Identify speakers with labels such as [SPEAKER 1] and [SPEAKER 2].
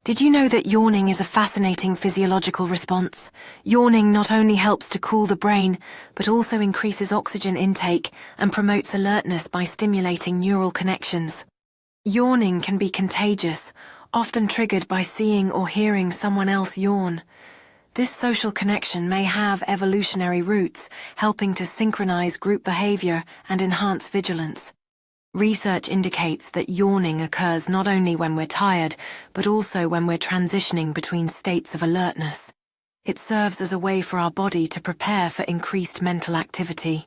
[SPEAKER 1] Did you know that yawning is a fascinating physiological response? Yawning not only helps to cool the brain, but also increases oxygen intake and promotes alertness by stimulating neural connections. Yawning can be contagious, often triggered by seeing or hearing someone else yawn. This social connection may have evolutionary roots, helping to synchronize group behavior and enhance vigilance. Research indicates that yawning occurs not only when we're tired, but also when we're transitioning between states of alertness. It serves as a way for our body to prepare for increased mental activity.